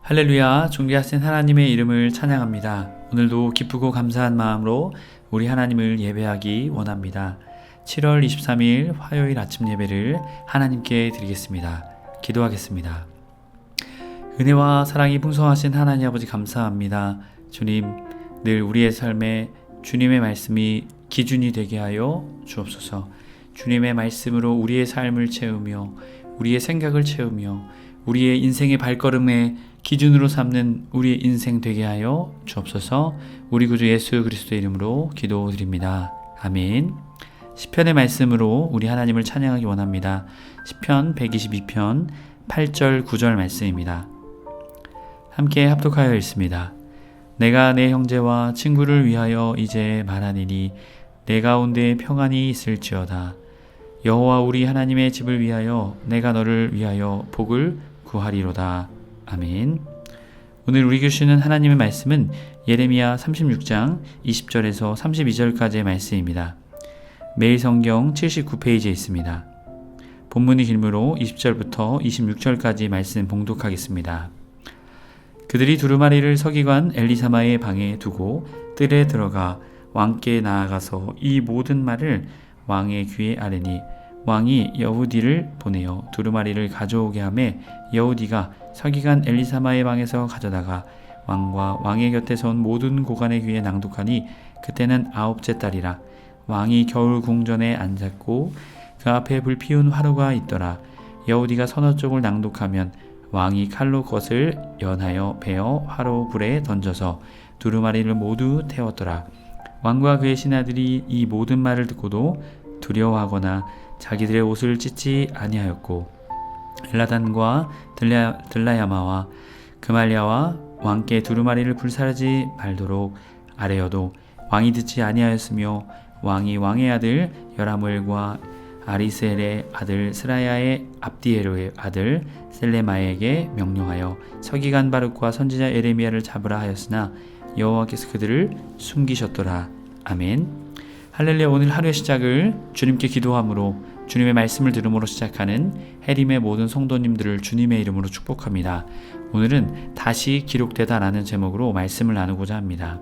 할렐루야, 존귀하신 하나님의 이름을 찬양합니다. 오늘도 기쁘고 감사한 마음으로 우리 하나님을 예배하기 원합니다. 7월 23일 화요일 아침 예배를 하나님께 드리겠습니다. 기도하겠습니다. 은혜와 사랑이 풍성하신 하나님 아버지 감사합니다. 주님, 늘 우리의 삶에 주님의 말씀이 기준이 되게 하여 주옵소서. 주님의 말씀으로 우리의 삶을 채우며 우리의 생각을 채우며 우리의 인생의 발걸음에 기준으로 삼는 우리의 인생 되게 하여 주옵소서. 우리 구주 예수 그리스도의 이름으로 기도드립니다. 아멘. 시편의 말씀으로 우리 하나님을 찬양하기 원합니다. 시편 122편 8절 9절 말씀입니다. 함께 합독하여 읽습니다. 내가 내 형제와 친구를 위하여 이제 말하니니 내 가운데 평안이 있을지어다. 여호와 우리 하나님의 집을 위하여 내가 너를 위하여 복을 구하리로다. 아멘. 오늘 우리 교시는 하나님의 말씀은 예레미야 36장 20절에서 32절까지의 말씀입니다. 매일 성경 79페이지에 있습니다. 본문이 길므로 20절부터 26절까지 말씀 봉독하겠습니다. 그들이 두루마리를 서기관 엘리사마의 방에 두고 뜰에 들어가 왕께 나아가서 이 모든 말을 왕의 귀에 아뢰니 왕이 여후디를 보내어 두루마리를 가져오게 하매 여후디가 서기관 엘리사마의 방에서 가져다가 왕과 왕의 곁에 선 모든 고관의 귀에 낭독하니 그때는 9째 달이라. 왕이 겨울 궁전에 앉았고 그 앞에 불 피운 화로가 있더라. 여후디가 서너 쪽을 낭독하면 왕이 칼로 그것을 연하여 베어 화로 불에 던져서 두루마리를 모두 태웠더라. 왕과 그의 신하들이 이 모든 말을 듣고도 두려워하거나 자기들의 옷을 찢지 아니하였고 엘라단과 들라야마와 그말랴와 왕께 두루마리를 불사르지 말도록 아뢰어도 왕이 듣지 아니하였으며 왕이 왕의 아들 여라무엘과 아리스엘의 아들 스라야의 압디에로의 아들 셀레마에게 명령하여 서기관 바룩과 선지자 예레미야를 잡으라 하였으나 여호와께서 그들을 숨기셨더라. 아멘. 할렐루야. 오늘 하루의 시작을 주님께 기도함으로 주님의 말씀을 들음으로 시작하는 해림의 모든 성도님들을 주님의 이름으로 축복합니다. 오늘은 다시 기록되다 라는 제목으로 말씀을 나누고자 합니다.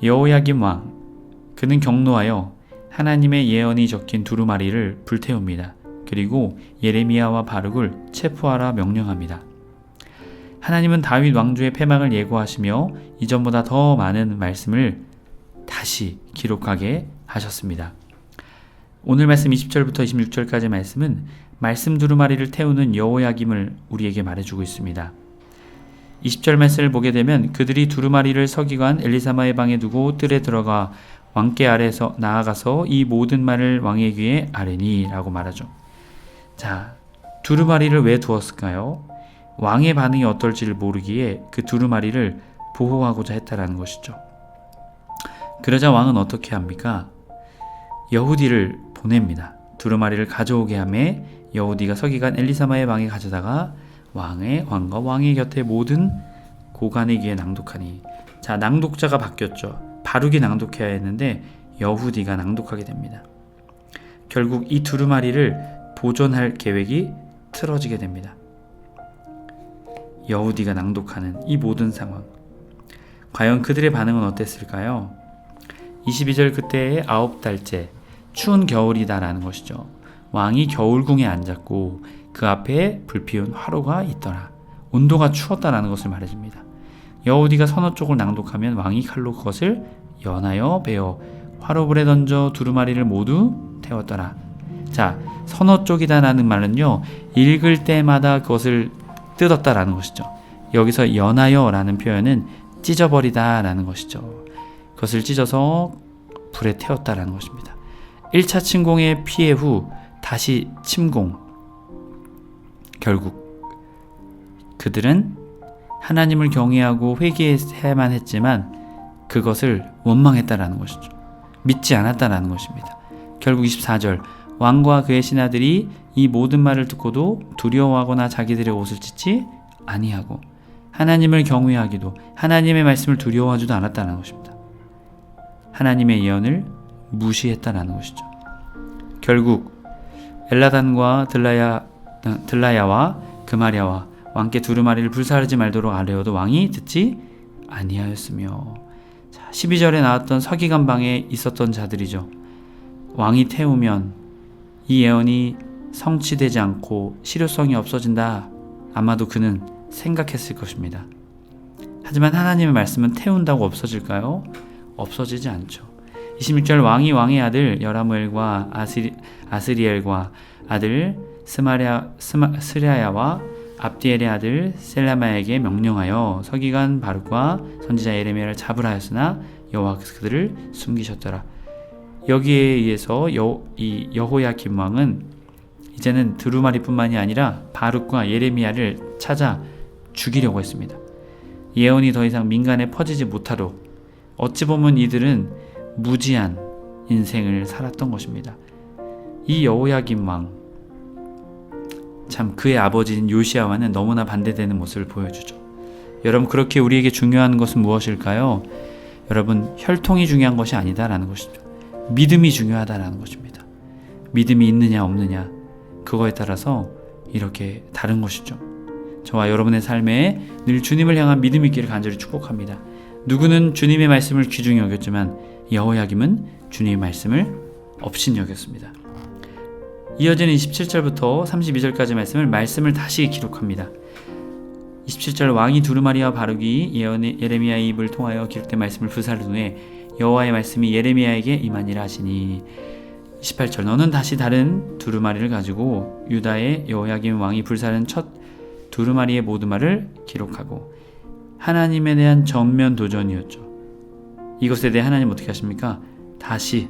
여호야김 왕, 그는 경노하여 하나님의 예언이 적힌 두루마리를 불태웁니다. 그리고 예레미야와 바룩을 체포하라 명령합니다. 하나님은 다윗 왕조의 패망을 예고하시며 이전보다 더 많은 말씀을 다시 기록하게 하셨습니다. 오늘 말씀 20절부터 26절까지 말씀은 말씀 두루마리를 태우는 여호야김을 우리에게 말해주고 있습니다. 20절 말씀을 보게 되면 그들이 두루마리를 서기관 엘리사마의 방에 두고 뜰에 들어가 왕께 아래에서 나아가서 이 모든 말을 왕의 귀에 아뢰니 라고 말하죠. 자, 두루마리를 왜 두었을까요? 왕의 반응이 어떨지를 모르기에 그 두루마리를 보호하고자 했다라는 것이죠. 그러자 왕은 어떻게 합니까? 여후디를 보냅니다. 두루마리를 가져오게 하매 여후디가 서기관 엘리사마의 방에 가져다가 왕과 왕의 곁에 모든 고관의 귀에 낭독하니. 자, 낭독자가 바뀌었죠. 바룩이 낭독해야 했는데 여후디가 낭독하게 됩니다. 결국 이 두루마리를 보존할 계획이 틀어지게 됩니다. 여후디가 낭독하는 이 모든 상황. 과연 그들의 반응은 어땠을까요? 22절 그때의 9달째 추운 겨울이다 라는 것이죠. 왕이 겨울궁에 앉았고 그 앞에 불피운 화로가 있더라. 온도가 추웠다라는 것을 말해줍니다. 여후디가 서너 쪽을 낭독하면 왕이 칼로 그것을 연하여 베어 화로불에 던져 두루마리를 모두 태웠더라. 자, 서너 쪽이다라는 말은요, 읽을 때마다 그것을 뜯었다라는 것이죠. 여기서 연하여 라는 표현은 찢어버리다 라는 것이죠. 그것을 찢어서 불에 태웠다라는 것입니다. 1차 침공의 피해 후 다시 침공. 결국 그들은 하나님을 경외하고 회개해야만 했지만 그것을 원망했다라는 것이죠. 믿지 않았다라는 것입니다. 결국 24절 왕과 그의 신하들이 이 모든 말을 듣고도 두려워하거나 자기들의 옷을 찢지 아니하고 하나님을 경외하기도 하나님의 말씀을 두려워하지도 않았다는 것입니다. 하나님의 예언을 무시했다라는 것이죠. 결국 엘라단과 들라야와 그말랴와 왕께 두루마리를 불사르지 말도록 아뢰어도 왕이 듣지 아니하였으며. 자, 12절에 나왔던 서기관방에 있었던 자들이죠. 왕이 태우면 이 예언이 성취되지 않고 실효성이 없어진다. 아마도 그는 생각했을 것입니다. 하지만 하나님의 말씀은 태운다고 없어질까요? 없어지지 않죠. 26절 왕이 왕의 아들 여라무엘과 아스리엘과 아들 스라야와 압디엘의 아들 셀라마에게 명령하여 서기관 바룩과 선지자 예레미야를 잡으라 하였으나 여호와께서 그들을 숨기셨더라. 여기에 의해서 이 여호야김 왕은 이제는 두루마리뿐만이 아니라 바룩과 예레미야를 찾아 죽이려고 했습니다. 예언이 더 이상 민간에 퍼지지 못하도록 어찌 보면 이들은 무지한 인생을 살았던 것입니다. 이 여호야김 왕, 참 그의 아버지인 요시야와는 너무나 반대되는 모습을 보여주죠. 여러분, 그렇게 우리에게 중요한 것은 무엇일까요? 여러분, 혈통이 중요한 것이 아니다라는 것이죠. 믿음이 중요하다라는 것입니다. 믿음이 있느냐 없느냐, 그거에 따라서 이렇게 다른 것이죠. 저와 여러분의 삶에 늘 주님을 향한 믿음이 있기를 간절히 축복합니다. 누구는 주님의 말씀을 귀중히 여겼지만 여호야김은 주님의 말씀을 업신여겼습니다. 이어지는 27절부터 32절까지 말씀을 다시 기록합니다. 27절 왕이 두루마리와 바룩이 예레미야의 입을 통하여 기록된 말씀을 불사른 후에 여호와의 말씀이 예레미야에게 임하니라 하시니. 28절 너는 다시 다른 두루마리를 가지고 유다의 여호야김 왕이 불사른 첫 두루마리의 모든 말을 기록하고. 하나님에 대한 전면 도전이었죠. 이것에 대해 하나님 어떻게 하십니까? 다시,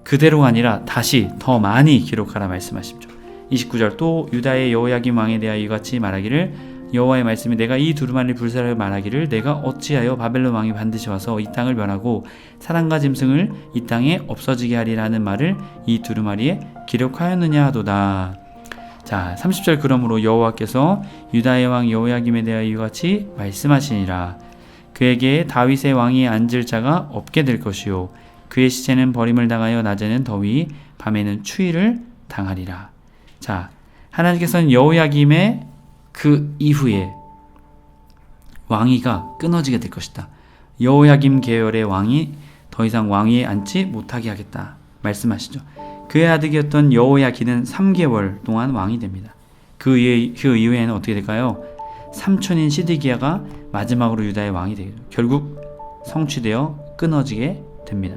그대로가 아니라 다시 더 많이 기록하라 말씀하시죠. 29절 또 유다의 여호야김 왕에 대하여 이같이 말하기를 여호와의 말씀이 내가 이 두루마리를 불사르 말하기를 내가 어찌하여 바벨론 왕이 반드시 와서 이 땅을 멸하고 사람과 짐승을 이 땅에 없어지게 하리라는 말을 이 두루마리에 기록하였느냐 하도다. 자, 30절 그러므로 여호와께서 유다의 왕 여호야김에 대하여 이같이 말씀하시니라. 그에게 다윗의 왕이 앉을 자가 없게 될 것이요 그의 시체는 버림을 당하여 낮에는 더위 밤에는 추위를 당하리라. 자, 하나님께서는 여호야김의 그 이후에 왕위가 끊어지게 될 것이다. 여호야김 계열의 왕이 더 이상 왕위에 앉지 못하게 하겠다 말씀하시죠. 그의 아들이었던 여호야긴은 3개월 동안 왕이 됩니다. 그 이후에는 어떻게 될까요? 삼촌인 시드기야가 마지막으로 유다의 왕이 되죠. 결국 성취되어 끊어지게 됩니다.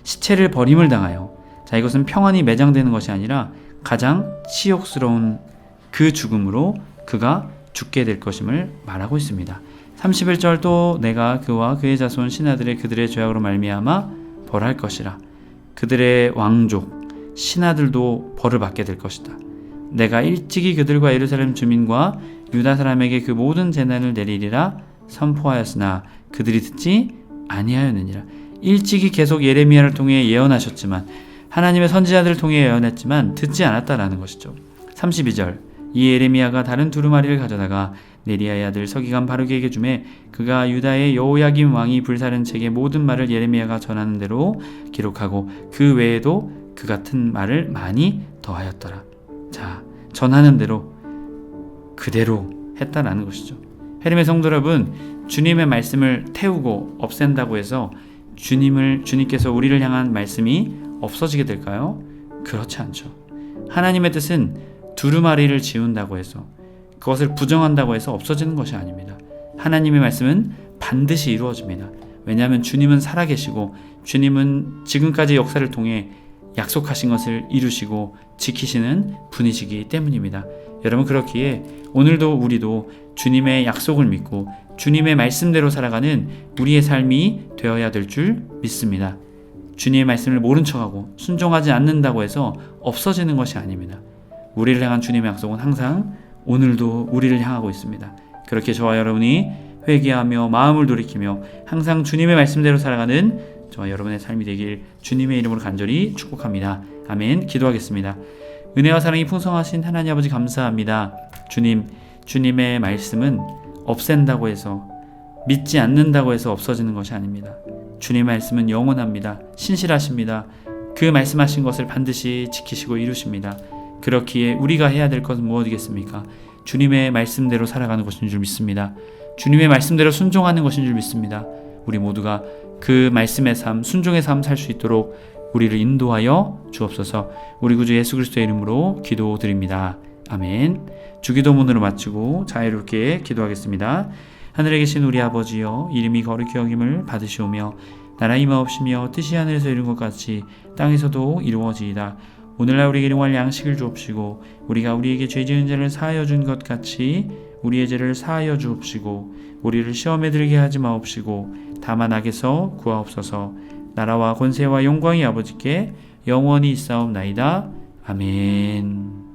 시체를 버림을 당하여, 자, 이것은 평안이 매장되는 것이 아니라 가장 치욕스러운 그 죽음으로 그가 죽게 될 것임을 말하고 있습니다. 31절 또 내가 그와 그의 자손 신하들의 그들의 죄악으로 말미암아 벌할 것이라. 그들의 왕족 신하들도 벌을 받게 될 것이다. 내가 일찍이 그들과 예루살렘 주민과 유다 사람에게 그 모든 재난을 내리리라 선포하였으나 그들이 듣지 아니하였느니라. 일찍이 계속 예레미야를 통해 예언하셨지만, 하나님의 선지자들을 통해 예언했지만 듣지 않았다라는 것이죠. 32절 이 예레미야가 다른 두루마리를 가져다가 네리야의 아들 서기관 바룩에게 주매 그가 유다의 여호야김 왕이 불사른 책의 모든 말을 예레미야가 전하는 대로 기록하고 그 외에도 그 같은 말을 많이 더하였더라. 자, 전하는 대로 그대로 했다라는 것이죠. 헤림의 성도 여러분, 주님의 말씀을 태우고 없앤다고 해서 주님께서 우리를 향한 말씀이 없어지게 될까요? 그렇지 않죠. 하나님의 뜻은 두루마리를 지운다고 해서, 그것을 부정한다고 해서 없어지는 것이 아닙니다. 하나님의 말씀은 반드시 이루어집니다. 왜냐하면 주님은 살아계시고 주님은 지금까지 역사를 통해 약속하신 것을 이루시고 지키시는 분이시기 때문입니다. 여러분, 그렇기에 오늘도 우리도 주님의 약속을 믿고 주님의 말씀대로 살아가는 우리의 삶이 되어야 될 줄 믿습니다. 주님의 말씀을 모른 척하고 순종하지 않는다고 해서 없어지는 것이 아닙니다. 우리를 향한 주님의 약속은 항상 오늘도 우리를 향하고 있습니다. 그렇게 저와 여러분이 회개하며 마음을 돌이키며 항상 주님의 말씀대로 살아가는 저와 여러분의 삶이 되길 주님의 이름으로 간절히 축복합니다. 아멘. 기도하겠습니다. 은혜와 사랑이 풍성하신 하나님 아버지 감사합니다. 주님의 말씀은 없앤다고 해서, 믿지 않는다고 해서 없어지는 것이 아닙니다. 주님의 말씀은 영원합니다. 신실하십니다. 그 말씀하신 것을 반드시 지키시고 이루십니다. 그렇기에 우리가 해야 될 것은 무엇이겠습니까? 주님의 말씀대로 살아가는 것인 줄 믿습니다. 주님의 말씀대로 순종하는 것인 줄 믿습니다. 우리 모두가 그 말씀의 삶, 순종의 삶 살 수 있도록 우리를 인도하여 주옵소서. 우리 구주 예수 그리스도의 이름으로 기도드립니다. 아멘. 주기도문으로 마치고 자유롭게 기도하겠습니다. 하늘에 계신 우리 아버지여, 이름이 거룩히 여김을 받으시오며 나라 임하옵시며 뜻이 하늘에서 이룬 것 같이 땅에서도 이루어지이다. 오늘날 우리에게 일용할 양식을 주옵시고 우리가 우리에게 죄 지은 자를 사하여 준 것 같이 우리의 죄를 사하여 주옵시고 우리를 시험에 들게 하지 마옵시고 다만 악에서 구하옵소서. 나라와 권세와 영광이 아버지께 영원히 있사옵나이다. 아멘.